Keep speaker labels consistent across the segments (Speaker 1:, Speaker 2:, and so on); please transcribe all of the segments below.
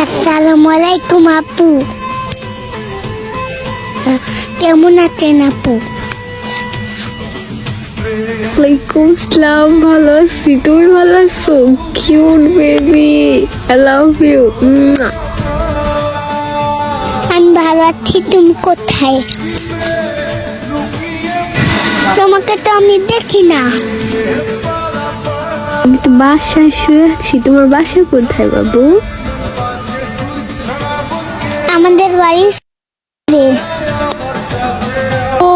Speaker 1: আসসালামু আলাইকুম আপু। কেমন আছেন আপু?
Speaker 2: ওয়ালাইকুম আসসালাম, ভালো আছি। তুমি ভালো আছো? Cute baby, I love you.
Speaker 1: আমি ভালো আছি। তুমি কোথায়? তোমাকে তো আমি দেখি না।
Speaker 2: আমি তো বাসায় শুয়ে আছি। তোমার বাসা কোথায় বাবু?
Speaker 1: আমাদের বাড়ি
Speaker 2: ও,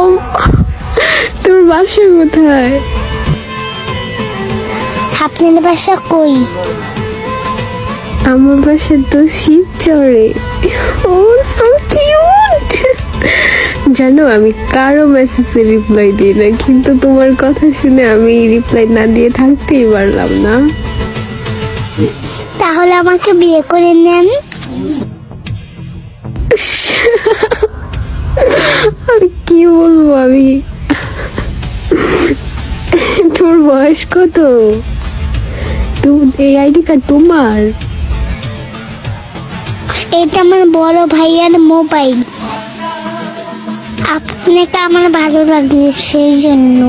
Speaker 2: তোমার বাসা কোথায়?
Speaker 1: আপনার বাসা কই?
Speaker 2: আমার বাসা তো শিবচরে। ও সো কিউট। জানো, আমি কারো মেসেজে রিপ্লাই দিই না, কিন্তু তোমার কথা শুনে আমি রিপ্লাই না দিয়ে থাকতেই পারলাম না।
Speaker 1: তাহলে আমাকে বিয়ে করে নেন।
Speaker 2: আর কি বলবো আমি? তোর বয়স কত? এই আইডি কার্ড তোমার?
Speaker 1: এটা আমার বড় ভাইয়ার মোবাইল। আপনাকে আমার ভালো লাগে সেই জন্য।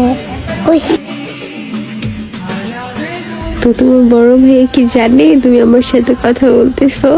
Speaker 2: তো তোমার বড় ভাই কি জানে তুমি আমার সাথে কথা বলতেছো?